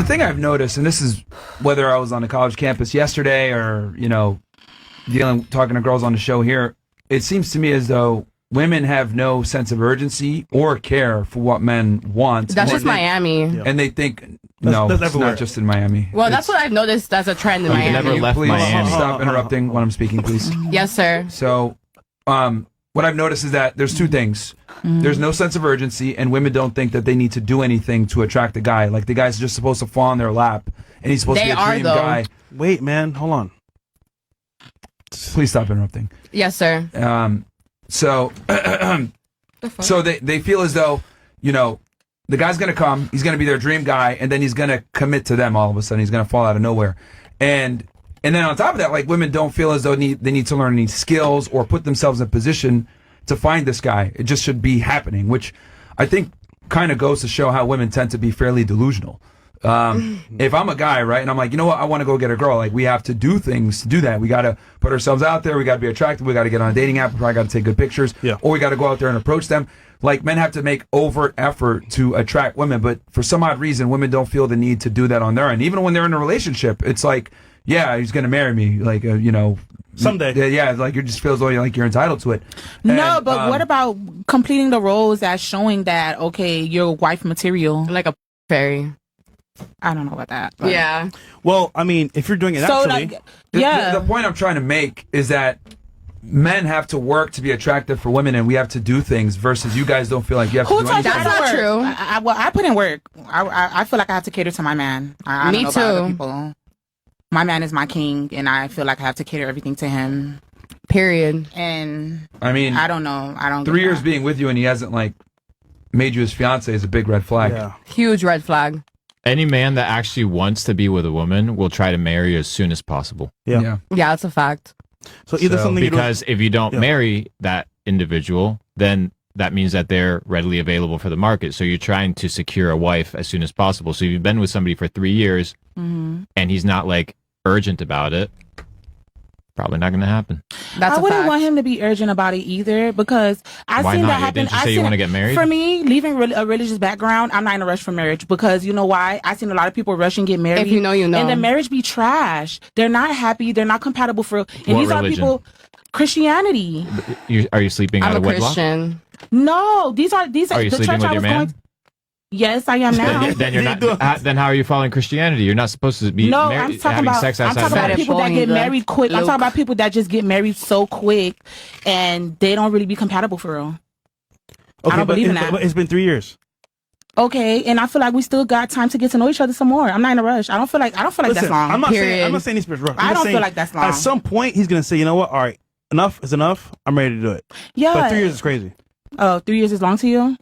the thing I've noticed, and this is whether I was on a college campus yesterday or, talking to girls on the show here, it seems to me as though women have no sense of urgency or care for what men want. That's just Miami. And they think, it's not just in Miami. Well, that's what I've noticed as a trend in Miami. You never left Please Miami. stop interrupting when I'm speaking, please. Yes, sir. So, what I've noticed is that there's two things. There's no sense of urgency, and women don't think that they need to do anything to attract a guy. Like, the guy's just supposed to fall in their lap, and he's supposed to be a dream guy. Wait, man, hold on. Please stop interrupting. Yes, sir. So they feel as though, the guy's going to come, he's going to be their dream guy, and then he's going to commit to them all of a sudden. He's going to fall out of nowhere. And then on top of that, like, women don't feel as though they need to learn any skills or put themselves in a position to find this guy. It just should be happening, which I think kind of goes to show how women tend to be fairly delusional. If I'm a guy, right, and I'm like, you know what, I want to go get a girl, like, we have to do things to do that. We got to put ourselves out there. We got to be attractive. We got to get on a dating app. We probably got to take good pictures. Yeah. Or we got to go out there and approach them. Like, men have to make overt effort to attract women, but for some odd reason, women don't feel the need to do that on their end. Even when they're in a relationship, it's like, yeah, he's going to marry me, like, someday. Yeah, like, you just feel as though you're entitled to it. No, but what about completing the roles as showing that, okay, you're wife material? Like a fairy. I don't know about that. But. Yeah. Well, I mean, if you're doing it So, naturally. yeah. The point I'm trying to make is that men have to work to be attractive for women, and we have to do things versus you guys don't feel like you have to do anything. That's not true. I put in work. I feel like I have to cater to my man. I Me don't know about other too. people. My man is my king, and I feel like I have to cater everything to him. Period. And I mean, I don't know. I don't. 3 years being with you and he hasn't, like, made you his fiance is a big red flag. Yeah. Huge red flag. Any man that actually wants to be with a woman will try to marry as soon as possible. Yeah. Yeah, that's a fact. So either something because if you don't marry that individual, then that means that they're readily available for the market. So you're trying to secure a wife as soon as possible. So if you've been with somebody for 3 years and he's not, like, urgent about it, probably not going to happen. That's I a wouldn't fact. want him to be urgent about it either because I've Why seen not? that happen. Didn't you say you want to get married? For me, leaving a religious background, I'm not in a rush for marriage because you know why? I've seen a lot of people rush and get married. If you know, you know. And the marriage be trash. They're not happy. They're not compatible for. And What these religion? are people. Christianity. Are you sleeping out I'm a of wedlock? Christian. No, these are Are you the sleeping church with I your was man? going. Yes, I am now. Then you're not. Then how are you following Christianity? You're not supposed to be No, married, I'm talking having about sex I'm outside talking of about marriage. people that get Luke. married quick. I'm Luke. talking about people that just get married so quick and they don't really be compatible for real. Okay, I don't believe in that. But it's been 3 years. Okay, and I feel like we still got time to get to know each other some more. I'm not in a rush. I don't feel like Listen, that's long. I'm not Period. saying this bitch rough. I I'm just don't saying feel like that's long. At some point, he's gonna say, you know what? All right, enough is enough. I'm ready to do it. Yeah. But 3 years is crazy. Oh, 3 years is long to you?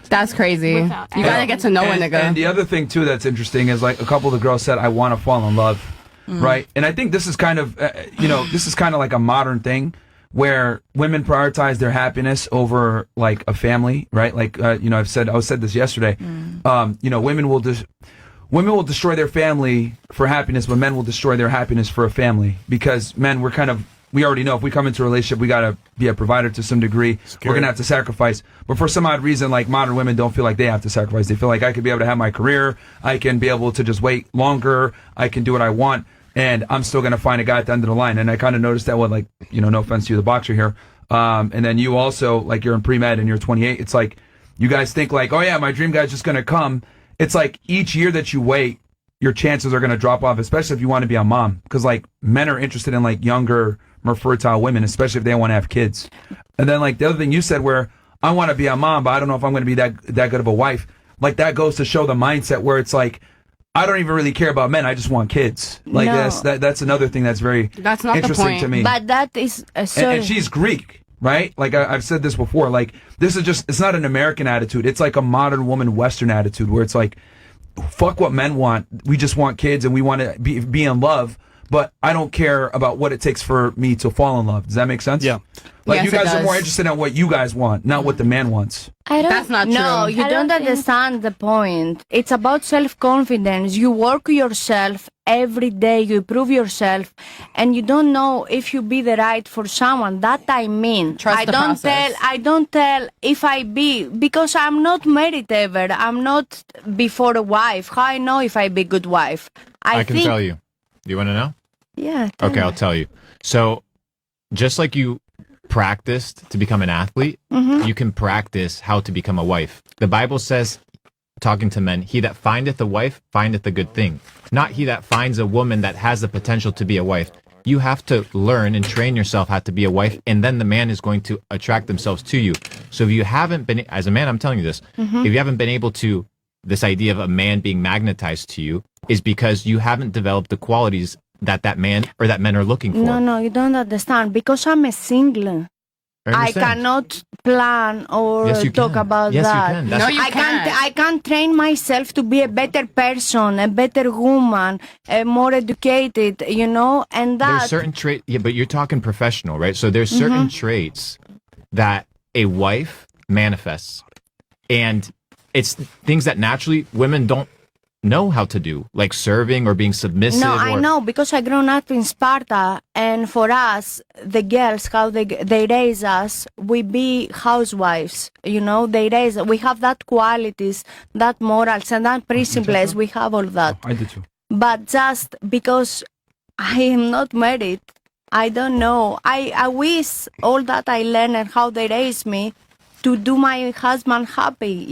That's crazy. You gotta get to know a nigga. And the other thing, too, that's interesting is, like, a couple of the girls said, I want to fall in love, right? And I think this is kind of, this is kind of like a modern thing where women prioritize their happiness over, like, a family, right? Like, I said this yesterday. Women will destroy their family for happiness, but men will destroy their happiness for a family because men, we already know if we come into a relationship, we got to be a provider to some degree. We're going to have to sacrifice. But for some odd reason, like, modern women don't feel like they have to sacrifice. They feel like I could be able to have my career. I can be able to just wait longer. I can do what I want. And I'm still going to find a guy at the end of the line. And I kind of noticed that with, like, no offense to you, the boxer here. And then you also, like, you're in pre-med and you're 28. It's like, you guys think like, oh yeah, my dream guy's just going to come. It's like each year that you wait, your chances are going to drop off, especially if you want to be a mom. Because, like, men are interested in, like, younger, more fertile women, especially if they want to have kids. And then, like, the other thing you said where I want to be a mom, but I don't know if I'm going to be that good of a wife. Like, that goes to show the mindset where it's like, I don't even really care about men. I just want kids. Like, No. that's another thing that's very That's not the interesting point. to me. But that is And she's Greek, right? Like, I've said this before. Like, this is just, it's not an American attitude. It's like a modern woman Western attitude where it's like, fuck what men want. We just want kids and we want to be in love. But I don't care about what it takes for me to fall in love. Does that make sense? Yeah. Like, Yes, you guys it are does. more interested in what you guys want, not what the man wants. I don't, That's not no, true. you I don't don't think- understand the point. It's about self-confidence. You work yourself every day. You improve yourself, and you don't know if you be the right for someone. That I mean. Trust I the don't process. tell. I don't tell if I be, because I'm not married ever. I'm not before a wife. How I know if I be good wife? I can think, tell you. Do you want to know? Yeah. tell Okay, me. I'll tell you. So, just like you practiced to become an athlete, you can practice how to become a wife. The Bible says, talking to men, he that findeth a wife findeth a good thing. Not he that finds a woman that has the potential to be a wife. You have to learn and train yourself how to be a wife, and then the man is going to attract themselves to you. So if you haven't been, as a man, I'm telling you this, if you haven't been able to, this idea of a man being magnetized to you is because you haven't developed the qualities that man or that men are looking for. No, you don't understand. Because I'm a single. I understand. cannot plan or Yes, you talk can. about Yes, you that. can. That's- No, you can't. I can't train myself to be a better person, a better woman, more educated, and that. There's certain traits, yeah, but you're talking professional, right? So there's certain traits that a wife manifests, and it's things that naturally women don't know how to do, like serving or being submissive. No, I know, because I grown up in Sparta, and for us, the girls, how they raise us, we be housewives. They raise. We have that qualities, that morals, and that principles. We have all that. I did too. But just because I am not married, I don't know. I wish all that I learned and how they raised me to do my husband happy,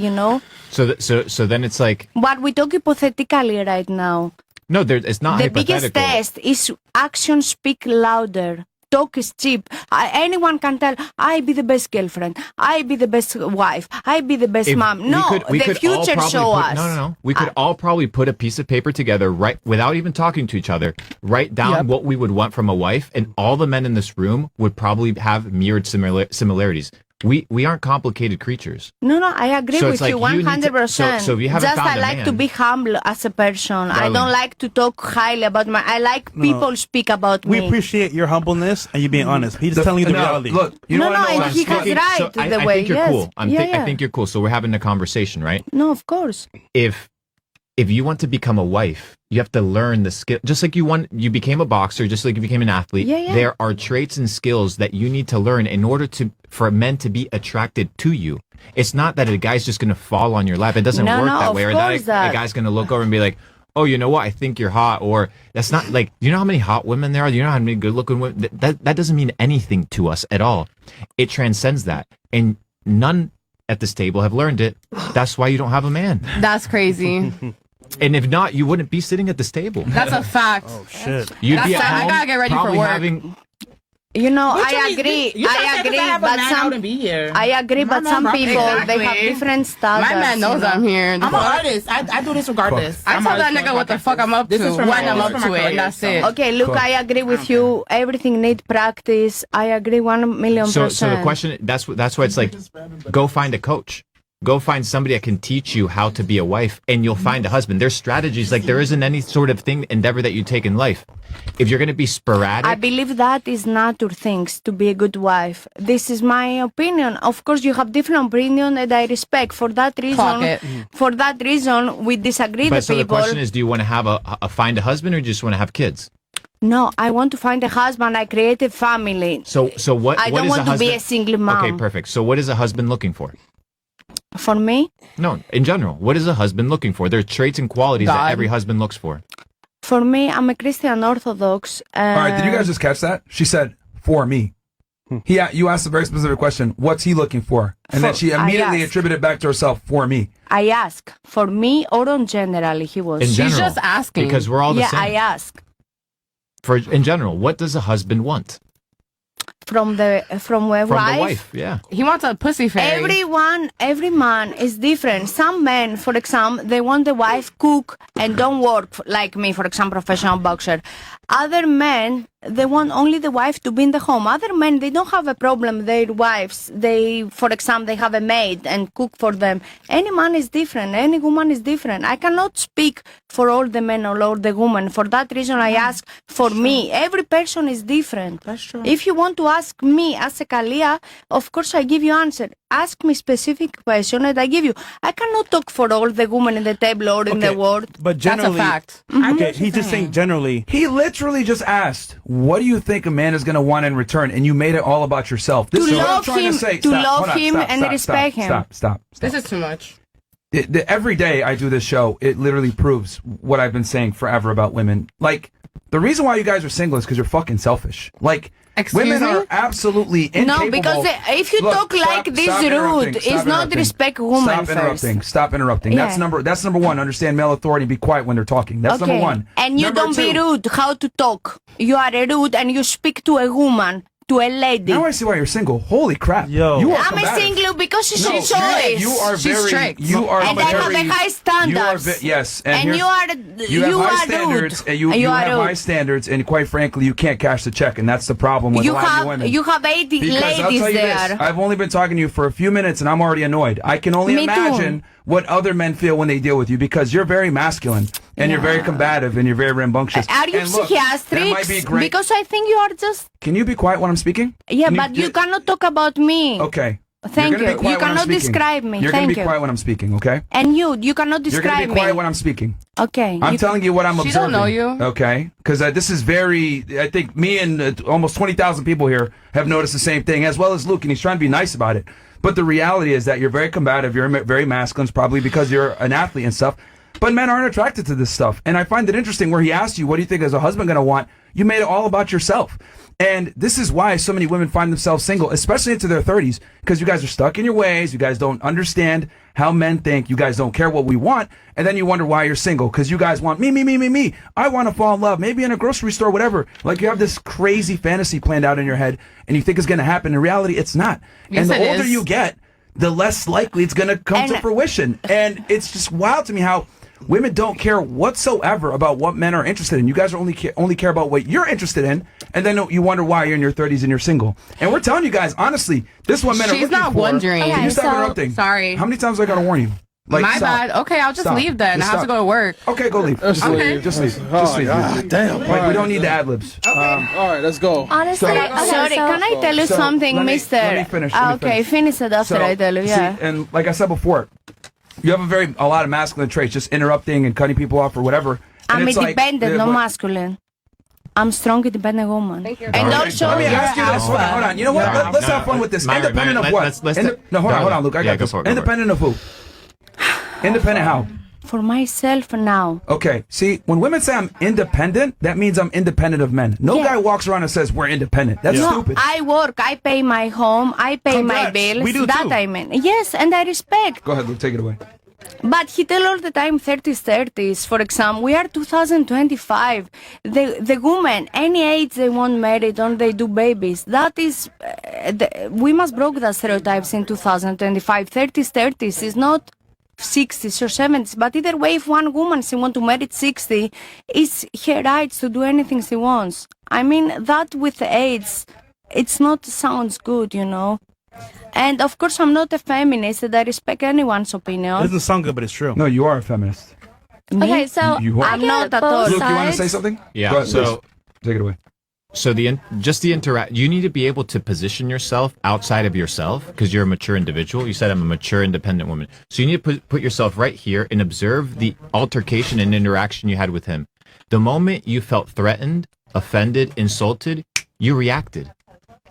So then it's like, But we talk hypothetically right now. no, it's not The hypothetical. biggest test is actions speak louder. Talk is cheap. Anyone can tell, I be the best girlfriend. I be the best wife. I be the best If mom. we No, we the could all future probably show put- us. No. We could all probably put a piece of paper together, right, without even talking to each other, write down what we would want from a wife, and all the men in this room would probably have mirrored similarities. We aren't complicated creatures. No, I agree So with it's like you you need to- 100%. so if you haven't Just found I a like to man- be humble as a person. I Darling. don't like to talk highly about I like people speak about We me. appreciate your humbleness and you being honest. He's just telling you the No, reality. Look, you know No, what I know and what I'm he has speaking- right I, the I way. think you're yes. cool. I yeah. think you're cool. So we're having a conversation, right? No, of course. If you want to become a wife, you have to learn the skill. Just like you became a boxer, just like you became an athlete. Yeah. There are traits and skills that you need to learn in order for men to be attracted to you. It's not that a guy's just going to fall on your lap. It doesn't No, work no, that of way. Or course a that- guy's going to look over and be like, "Oh, you know what? I think you're hot." Or that's not like. You know how many hot women there are? You know how many good-looking women? That doesn't mean anything to us at all. It transcends that, and none at this table have learned it. That's why you don't have a man. That's crazy. And if not, you wouldn't be sitting at this table. That's a fact. Oh, shit. You'd That's be at sad. I home, gotta get ready for probably work. having. I agree. You I agree. But out and be here. I agree. But No some problem. people they have Exactly. different standards. My man knows I'm here. I'm an artist. I do this regardless. I I'm told an that artist nigga what the fuck I'm up to This is for when my- I'm this up is for to my it, and career, that's so. it. Okay, look, I agree with you. Everything need practice. I agree 1,000,000%. So the question that's why it's like, go find a coach. Go find somebody that can teach you how to be a wife, and you'll find a husband. There's strategies. Like there isn't any sort of endeavor that you take in life. If you're going to be sporadic, I believe that is nature things to be a good wife. This is my opinion. Of course, you have different opinion, and I respect. For that reason, we disagree. but The so people. the question is, do you want to have find a husband, or do you just want to have kids? No, I want to find a husband. I create a family. So what? I what don't is want a to husband? be a single mom. Okay, perfect. So what is a husband looking for? For me, No, in general, what is a husband looking for? There are traits and qualities that God. every husband looks for. for me, I'm a Christian Orthodox. All right, did you guys just catch that? She said, "For me." You asked a very specific question. What's he looking for? And then she I immediately asked. attributed back to herself, "For me." I ask for me or on generally. He was. In She's general, just asking. because we're all the Yeah, same. I ask In general, what does a husband want from a from wife. the wife? Yeah. He wants a pussy fairy. Every man is different. Some men, for example, they want the wife cook and don't work like me, for example, professional boxer. Other men, they want only the wife to be in the home. Other men, they don't have a problem. Their wives, for example, they have a maid and cook for them. Any man is different. Any woman is different. I cannot speak for all the men or all the women. For that reason, I ask for me. Every person is different. That's true. If you want to ask me as a Kalia, of course I give you answer. ask me specific question and I give you. I cannot talk for all the women in the table or in the world. But That's a generally, fact. okay, he's just saying generally. He literally just asked, "What do you think a man is going to want in return?" And you made it all about yourself. This To is what I'm love trying him- to say. to Stop. love Hold on. him Stop, and stop, respect stop, him. Stop. This is too much. Every day I do this show, it literally proves what I've been saying forever about women. Like, the reason why you guys are single is because you're fucking selfish. Like, Excuse women me? are absolutely incapable. No, because if you talk like this rude, it's not respect women Stop first. interrupting. Stop interrupting. Yeah. That's number one. Understand male authority. Be quiet when they're talking. That's number one. And you Number don't be two, rude how to talk. You are rude and you speak to a woman, to a lady. Now I see why you're single. Holy crap. Yo. You are I'm a combative. single because it's No, a choice. You are She's very. strict. You are And I have very. a high standards. Yes, And here's- you are You have high rude. standards, and you are have rude. high standards, and quite frankly, you can't cash the check, and that's the problem with You a lot of have women. you have 80 Because I'll ladies tell you there. this, I've only been talking to you for a few minutes, and I'm already annoyed. I can only Me too. imagine what other men feel when they deal with you, because you're very masculine, and you're very combative, and you're very rambunctious. Are you And look, that might be psychiatric? great. Because I think you are just Can you be quiet when I'm speaking? yeah, Can but you cannot talk about me. Okay. Thank You're gonna you. be quiet You when I'm cannot speaking. describe me. You're Thank gonna be you. quiet when I'm speaking, okay? And you cannot You're describe gonna be quiet me. when I'm speaking. Okay. I'm telling you what I'm She observing. don't know you. Okay? Because this is very, I think me and almost 20,000 people here have noticed the same thing, as well as Luke, and he's trying to be nice about it. But the reality is that you're very combative, you're very masculine, probably because you're an athlete and stuff. But men aren't attracted to this stuff. And I find it interesting where he asked you, what do you think is a husband going to want? You made it all about yourself. And this is why so many women find themselves single, especially into their 30s, because you guys are stuck in your ways. You guys don't understand how men think. You guys don't care what we want. And then you wonder why you're single, because you guys want me. I want to fall in love, maybe in a grocery store, whatever. Like you have this crazy fantasy planned out in your head and you think it's going to happen. In reality, it's not. Yes, and the it older is. you get, the less likely it's going to come to fruition. And it's just wild to me how women don't care whatsoever about what men are interested in. You guys are only care about what you're interested in, and then you wonder why you're in your 30s and you're single. And we're telling you guys, honestly, this is what men are She's looking not for. wondering. Can Okay, you stop so- interrupting? Sorry. How many times do I got to warn you? Like, My stop. bad. Okay, I'll just Stop. leave then. I Just have to stop. go to work. Okay, go leave. Just Okay. leave. Just leave. Oh, Just leave. God damn. Like, we don't need the ad-libs. All right, let's go. Honestly, So- okay, Sorry, so- can I tell you So, something, let me mister? finish, Ah, let me okay, finish it after I tell you, yeah. See, and like I said before, you have a lot of masculine traits, just interrupting and cutting people off or whatever. And I'm it's like, independent, not what- masculine. I'm strong, independent woman. Thank you. And Okay, also, let me you're ask you this. Hold alpha. on. You know what? Let's have fun with this. Myron, Independent Myron, of what? let's No, hold on, Luke. I Yeah, got go this. for it, go for it. Independent of who? Independent how? For myself now. Okay. See, when women say I'm independent, that means I'm independent of men. No Yeah. guy walks around and says we're independent. That's No, stupid. I work, I pay my home, I pay my Congrats. bills. We do that too. I mean. Yes, and I respect. Go ahead, Luke. Take it away. But he tell all the time 30s, 30s. For example, we are 2025. The women, any age they want married or they do babies. That is, we must break the stereotypes in 2025. 30s, 30s is not 60s or 70s. But either way, if one woman she want to marry at 60, it's her right to do anything she wants. I mean, that with age, it's not sounds good, you know. And of course, I'm not a feminist. And I respect anyone's It opinion. doesn't sound good, but it's true. No, you are a feminist. Okay, so You are. I I'm get not at both all. Luke, you want to sides. say something? Yeah, Go ahead, so- please. Take it away. So just the interact, you need to be able to position yourself outside of yourself because you're a mature individual. You said I'm a mature, independent woman. So you need to put yourself right here and observe the altercation and interaction you had with him. The moment you felt threatened, offended, insulted, you reacted.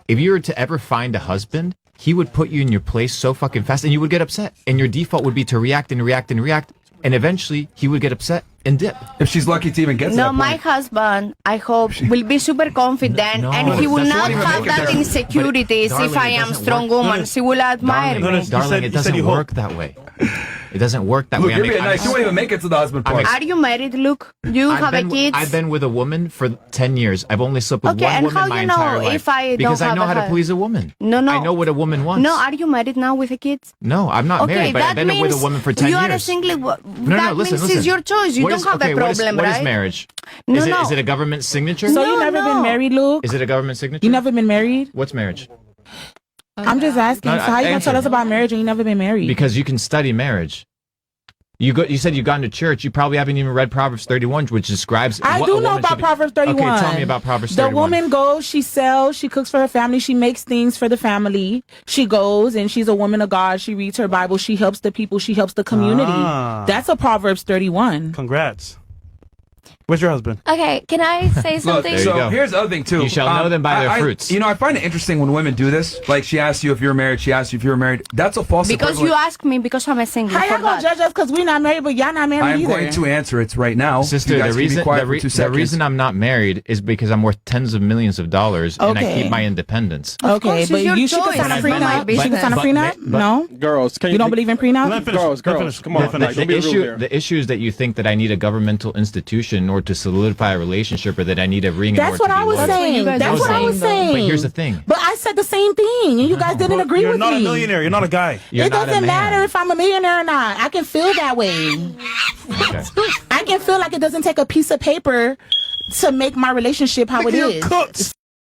If you were to ever find a husband, he would put you in your place so fucking fast and you would get upset. And your default would be to react and react and react. And eventually he would get upset and dip. If she's lucky to even get to No, that my point. husband, I hope, will be super confident No, and he will that's not not even have make it that there. insecurities But, if I darling, it am doesn't strong work. woman. She will admire Darling, me. No, you darling, said- it you said doesn't you hope. work that way. It doesn't work that Luke, way. you're being nice. You won't even make it to the husband part. Are you married, Luke? You have a kid? I've been with a woman for 10 years. I've only slept with Okay, one and woman how my you know entire life. if I don't because I have know a how to husband? please a woman. No. I know what a woman wants. No, are you married now with a kid? No, I'm not Okay, married, but I've that been with a means woman for 10 you years. are a single. No, That listen, means listen. it's your choice. You What don't is- have okay, a what is- problem, What right? is marriage? No, is, no. Is it a government signature? So No, you never no. been married, Luke? Is it a government signature? You never been married? What's marriage? I'm just asking. No, So how you gonna answer. tell us about marriage and you never been married? Because you can study marriage. You said you've gone to church. You probably haven't even read Proverbs 31, which describes. I what do a know woman about should be. Proverbs 31. Okay, tell me about Proverbs 31. The woman goes, she sells, she cooks for her family, she makes things for the family. She goes and she's a woman of God. She reads her Bible. She helps the people. She helps the community. That's a Proverbs 31. Congrats. Where's your husband? Okay, can I say something? There you go. Here's the other thing too. You shall know them by their fruits. I find it interesting when women do this. Like she asks you if you're married. She asks you if you're married. That's a false. Because you ask me because I'm a single. How y'all gonna judge us because we're not married, but y'all not married I'm either? going to answer it right now. Sister, you guys the can be quiet for 2 the seconds. reason I'm not married is because I'm worth tens of millions of dollars and I Okay. keep my independence. Of course, Okay, it's but your you should choice. sign a It's not my prenup. You should business. sign a prenup. No, Girls, can you don't believe in prenup. Let him finish. Girls, Let him finish. come on, Let him finish. don't be rude here. The issue is that you think that I need a governmental institution in order to solidify a relationship, or that I need a ring in order That's what to be I was loyal. saying. guys That's were what I was saying, though. saying. But here's the thing. But I said the same thing, and you guys didn't agree You're with not me. a millionaire. You're not a guy. You're It not a doesn't man. matter if I'm a millionaire or not. I can feel that way. Okay. I can feel like it doesn't take a piece of paper to make my relationship how it You're is. cooked.